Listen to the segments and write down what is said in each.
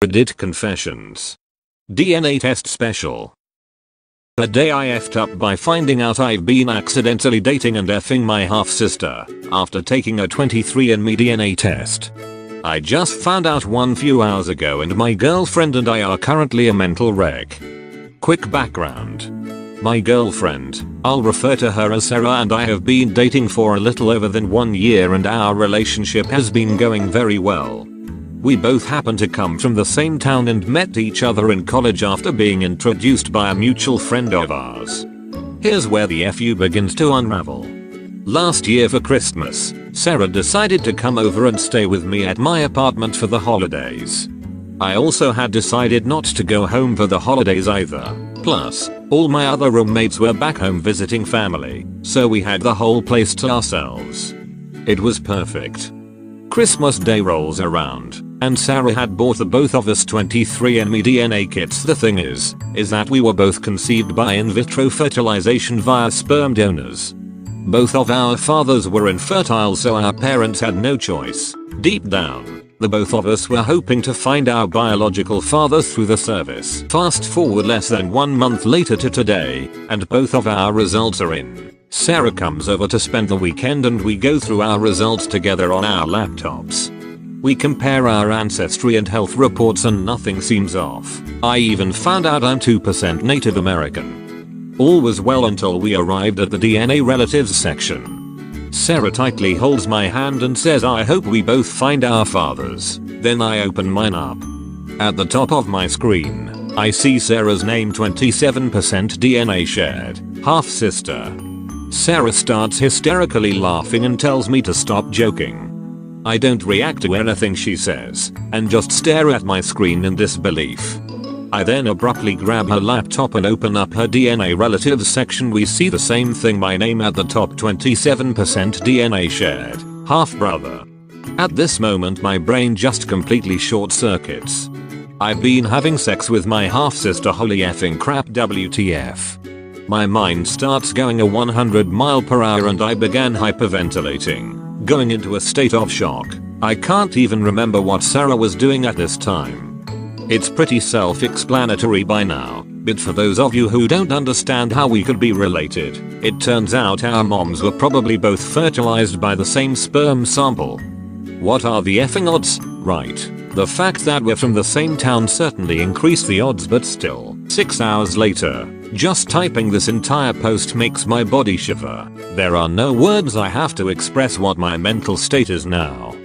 Reddit confessions. DNA test special. A day I effed up by finding out I've been accidentally dating and effing my half-sister after taking a 23andMe DNA test. I just found out one few hours ago and my girlfriend and I are currently a mental wreck. Quick background. My girlfriend, I'll refer to her as Sarah, and I have been dating for a little over than 1 year and our relationship has been going very well. We both happen to come from the same town and met each other in college after being introduced by a mutual friend of ours. Here's where the FU begins to unravel. Last year for Christmas, Sarah decided to come over and stay with me at my apartment for the holidays. I also had decided not to go home for the holidays either. Plus, all my other roommates were back home visiting family, so we had the whole place to ourselves. It was perfect. Christmas Day rolls around, and Sarah had bought the both of us 23andMe DNA kits. The thing is that we were both conceived by in vitro fertilization via sperm donors. Both of our fathers were infertile, so our parents had no choice. Deep down, the both of us were hoping to find our biological father through the service. Fast forward less than 1 month later to today, and both of our results are in. Sarah comes over to spend the weekend and we go through our results together on our laptops. We compare our ancestry and health reports and nothing seems off. I even found out I'm 2% Native American. All was well until we arrived at the DNA relatives section. Sarah tightly holds my hand and says, I hope we both find our fathers. Then I open mine up. At the top of my screen, I see Sarah's name, 27% DNA shared, half sister. Sarah starts hysterically laughing and tells me to stop joking. I don't react to anything she says, and just stare at my screen in disbelief. I then abruptly grab her laptop and open up her DNA relatives section. We see the same thing, my name at the top, 27% DNA shared, half brother. At this moment my brain just completely short circuits. I've been having sex with my half sister, holy effing crap, WTF. My mind starts going a 100 mph and I began hyperventilating, going into a state of shock. I can't even remember what Sarah was doing at this time. It's pretty self-explanatory by now, but for those of you who don't understand how we could be related, it turns out our moms were probably both fertilized by the same sperm sample. What are the effing odds, right? The fact that we're from the same town certainly increased the odds, but still, 6 hours later, just typing this entire post makes my body shiver. There are no words. I have to express what my mental state is now.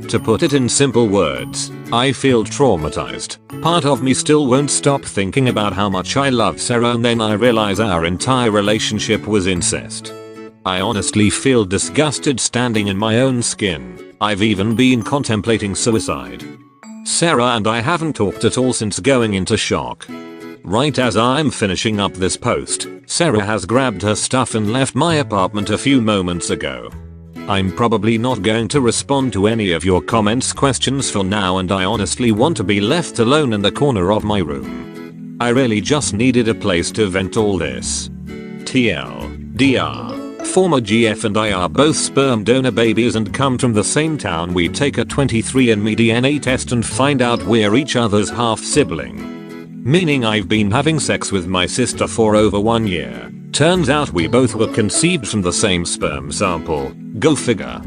To put it in simple words, I feel traumatized. Part of me still won't stop thinking about how much I love Sarah, and then I realize our entire relationship was incest. I honestly feel disgusted standing in my own skin. I've even been contemplating suicide. Sarah and I haven't talked at all since going into shock. Right as I'm finishing up this post, Sarah has grabbed her stuff and left my apartment a few moments ago. I'm probably not going to respond to any of your comments, questions for now, and I honestly want to be left alone in the corner of my room. I really just needed a place to vent all this. TLDR. Former GF and I are both sperm donor babies and come from the same town. We take a 23andMe DNA test and find out we're each other's half sibling. Meaning I've been having sex with my sister for over 1 year. Turns out we both were conceived from the same sperm sample. Go figure.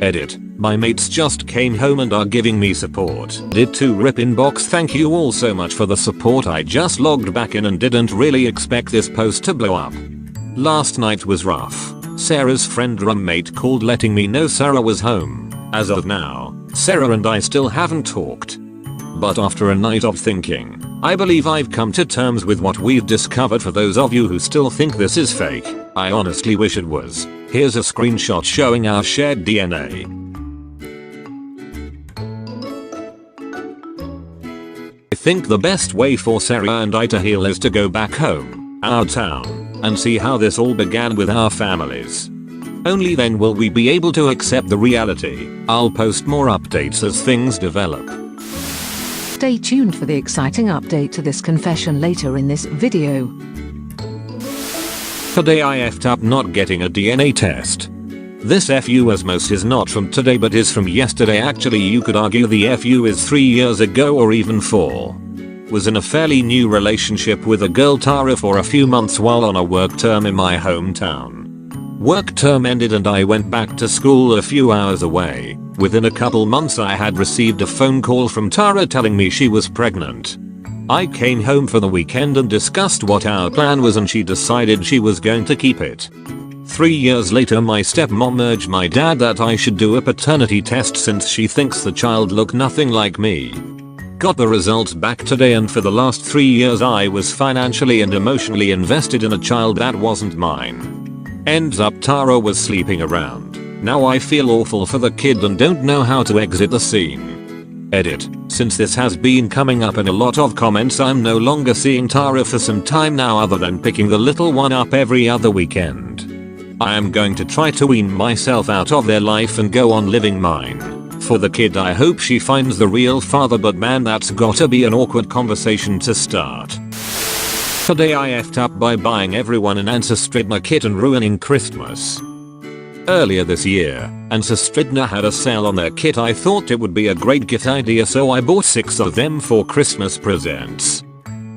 Edit. My mates just came home and are giving me support. Did too, rip inbox. Thank you all so much for the support. I just logged back in and didn't really expect this post to blow up. Last night was rough. Sarah's friend roommate called letting me know Sarah was home. As of now, Sarah and I still haven't talked. But after a night of thinking, I believe I've come to terms with what we've discovered. For those of you who still think this is fake, I honestly wish it was. Here's a screenshot showing our shared DNA. I think the best way for Sarah and I to heal is to go back home, our town, and see how this all began with our families. Only then will we be able to accept the reality. I'll post more updates as things develop. Stay tuned for the exciting update to this confession later in this video. Today I effed up not getting a DNA test. This FU as most is not from today but is from yesterday. Actually you could argue the FU is 3 years ago or even 4. Was in a fairly new relationship with a girl Tara for a few months while on a work term in my hometown. Work term ended and I went back to school a few hours away. Within a couple months I had received a phone call from Tara telling me she was pregnant. I came home for the weekend and discussed what our plan was and she decided she was going to keep it. 3 years later my stepmom urged my dad that I should do a paternity test since she thinks the child looked nothing like me. Got the results back today and for the last 3 years I was financially and emotionally invested in a child that wasn't mine. Ends up Tara was sleeping around. Now I feel awful for the kid and don't know how to exit the scene. Edit. Since this has been coming up in a lot of comments, I'm no longer seeing Tara for some time now other than picking the little one up every other weekend. I am going to try to wean myself out of their life and go on living mine. For the kid I hope she finds the real father, but man that's gotta be an awkward conversation to start. Today I effed up by buying everyone an Ancestridna kit and ruining Christmas. Earlier this year, Ancestridna had a sale on their kit. I thought it would be a great gift idea so I bought 6 of them for Christmas presents.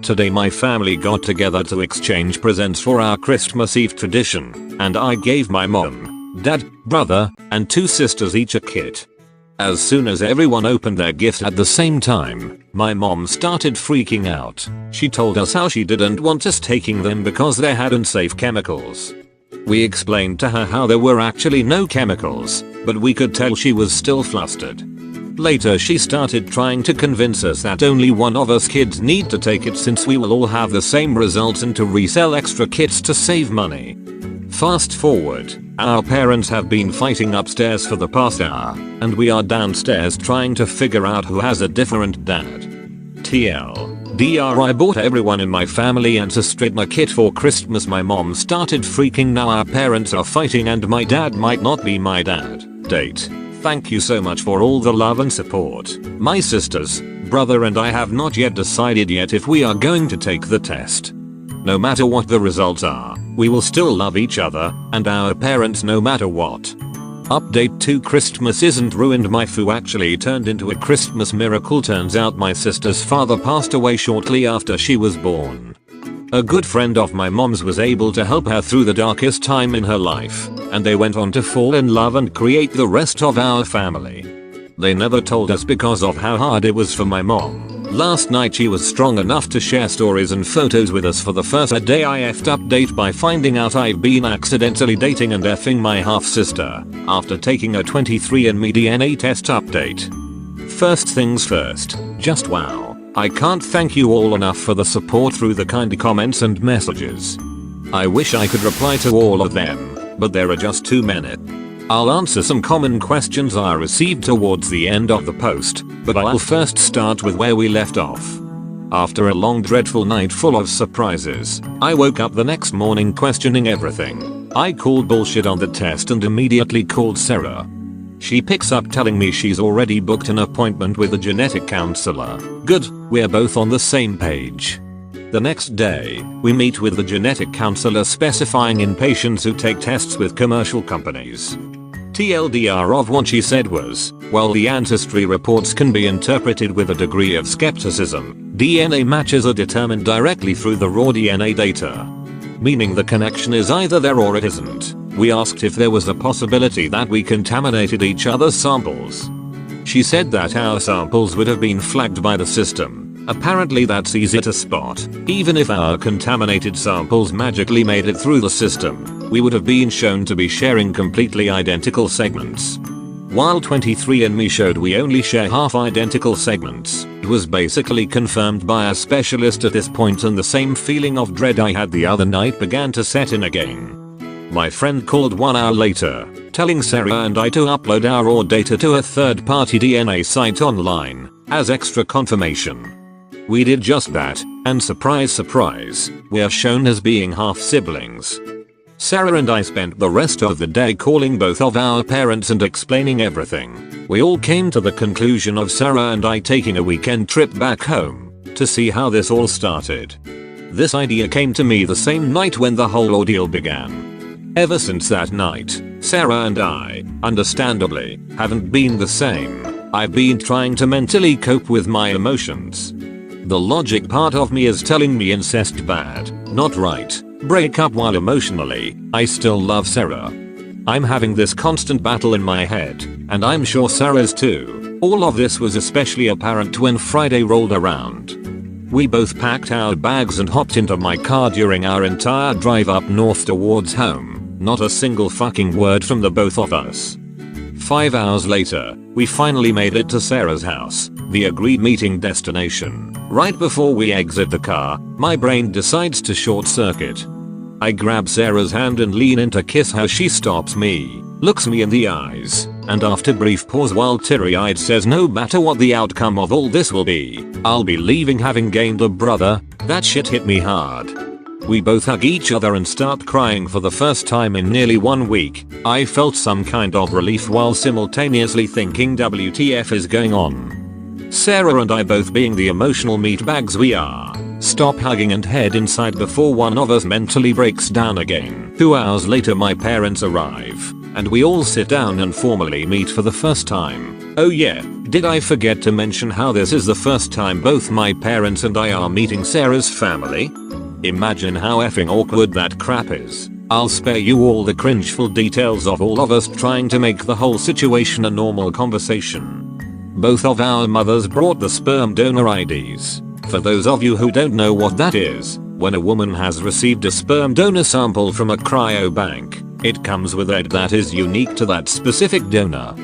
Today my family got together to exchange presents for our Christmas Eve tradition, and I gave my mom, dad, brother, and 2 sisters each a kit. As soon as everyone opened their gift at the same time, my mom started freaking out. She told us how she didn't want us taking them because they had unsafe chemicals. We explained to her how there were actually no chemicals, but we could tell she was still flustered. Later she started trying to convince us that only one of us kids need to take it since we will all have the same results and to resell extra kits to save money. Fast forward, our parents have been fighting upstairs for the past hour, and we are downstairs trying to figure out who has a different dad. TLDR, I bought everyone in my family Ancestridna kit for Christmas. My mom started freaking. Now our parents are fighting and my dad might not be my dad. Date. Thank you so much for all the love and support. My sisters, brother and I have not yet decided yet if we are going to take the test. No matter what the results are, we will still love each other and our parents no matter what. Update 2: Christmas isn't ruined. My foo actually turned into a Christmas miracle. Turns out my sister's father passed away shortly after she was born. A good friend of my mom's was able to help her through the darkest time in her life, and they went on to fall in love and create the rest of our family. They never told us because of how hard it was for my mom. Last night she was strong enough to share stories and photos with us for the first day. I effed update by finding out I've been accidentally dating and effing my half sister after taking a 23andMe DNA test. Update. First things first, just wow. I can't thank you all enough for the support through the kind comments and messages. I wish I could reply to all of them, but there are just too many. I'll answer some common questions I received towards the end of the post, but I'll first start with where we left off. After a long dreadful night full of surprises, I woke up the next morning questioning everything. I called bullshit on the test and immediately called Sarah. She picks up telling me she's already booked an appointment with a genetic counselor. Good, we're both on the same page. The next day, we meet with the genetic counselor specifying in patients who take tests with commercial companies. TLDR of what she said was, while the ancestry reports can be interpreted with a degree of skepticism, DNA matches are determined directly through the raw DNA data. Meaning the connection is either there or it isn't. We asked if there was a possibility that we contaminated each other's samples. She said that our samples would have been flagged by the system. Apparently that's easy to spot. Even if our contaminated samples magically made it through the system, we would have been shown to be sharing completely identical segments. While 23andMe showed we only share half identical segments, it was basically confirmed by a specialist at this point, and the same feeling of dread I had the other night began to set in again. My friend called 1 hour later, telling Sarah and I to upload our raw data to a third-party DNA site online, as extra confirmation. We did just that, and surprise surprise, we are shown as being half siblings. Sarah and I spent the rest of the day calling both of our parents and explaining everything. We all came to the conclusion of Sarah and I taking a weekend trip back home to see how this all started. This idea came to me the same night when the whole ordeal began. Ever since that night, Sarah and I, understandably, haven't been the same. I've been trying to mentally cope with my emotions. The logic part of me is telling me incest bad, not right. Break up while emotionally, I still love Sarah. I'm having this constant battle in my head, and I'm sure Sarah's too. All of this was especially apparent when Friday rolled around. We both packed our bags and hopped into my car during our entire drive up north towards home. Not a single fucking word from the both of us. 5 hours later, we finally made it to Sarah's house, the agreed meeting destination. Right before we exit the car, my brain decides to short circuit. I grab Sarah's hand and lean in to kiss her. She stops me, looks me in the eyes, and after brief pause while teary-eyed says no matter what the outcome of all this will be, I'll be leaving having gained a brother. That shit hit me hard. We both hug each other and start crying for the first time in nearly 1 week. I felt some kind of relief while simultaneously thinking WTF is going on. Sarah and I, both being the emotional meatbags we are, stop hugging and head inside before one of us mentally breaks down again. 2 hours later my parents arrive, and we all sit down and formally meet for the first time. Oh yeah, did I forget to mention how this is the first time both my parents and I are meeting Sarah's family? Imagine how effing awkward that crap is. I'll spare you all the cringeful details of all of us trying to make the whole situation a normal conversation. Both of our mothers brought the sperm donor IDs. For those of you who don't know what that is, when a woman has received a sperm donor sample from a cryobank, it comes with a that is unique to that specific donor.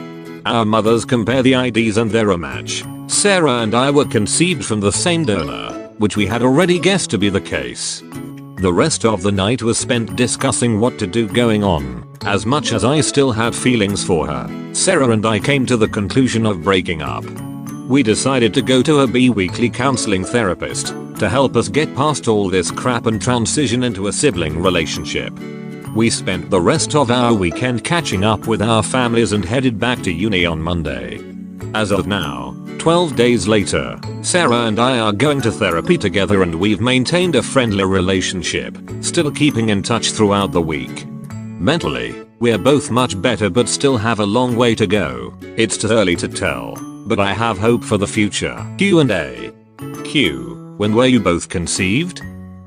Our mothers compare the IDs and they're a match. Sarah and I were conceived from the same donor, which we had already guessed to be the case. The rest of the night was spent discussing what to do going on. As much as I still had feelings for her, Sarah and I came to the conclusion of breaking up. We decided to go to a bi-weekly counseling therapist to help us get past all this crap and transition into a sibling relationship. We spent the rest of our weekend catching up with our families and headed back to uni on Monday. As of now, 12 days later, Sarah and I are going to therapy together and we've maintained a friendly relationship, still keeping in touch throughout the week. Mentally, we're both much better but still have a long way to go. It's too early to tell, but I have hope for the future. Q&A. Q. When were you both conceived?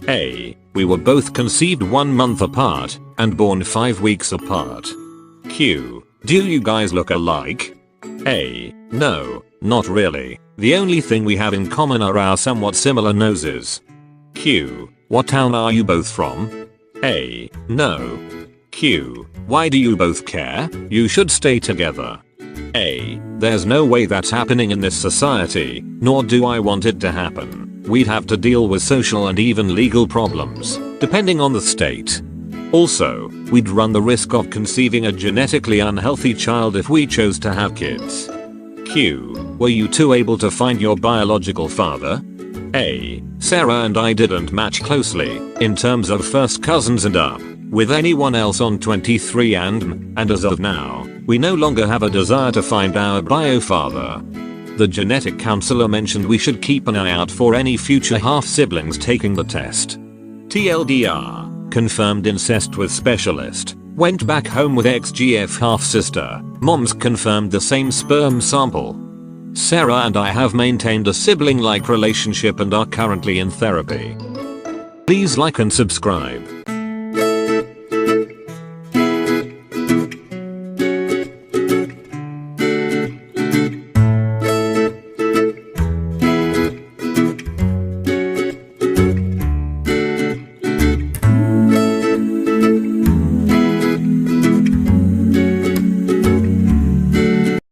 A. We were both conceived 1 month apart and born 5 weeks apart. Q. Do you guys look alike? A. No, not really. The only thing we have in common are our somewhat similar noses. Q. What town are you both from? A. No. Q. Why do you both care? You should stay together. A. There's no way that's happening in this society, nor do I want it to happen. We'd have to deal with social and even legal problems, depending on the state. Also, we'd run the risk of conceiving a genetically unhealthy child if we chose to have kids. Q. Were you two able to find your biological father? A. Sarah and I didn't match closely, in terms of first cousins and up, with anyone else on 23andMe, and as of now, we no longer have a desire to find our bio father. The genetic counselor mentioned we should keep an eye out for any future half-siblings taking the test. TLDR. Confirmed incest with specialist. Went back home with ex-GF half-sister. Mom's confirmed the same sperm sample. Sarah and I have maintained a sibling-like relationship and are currently in therapy. Please like and subscribe.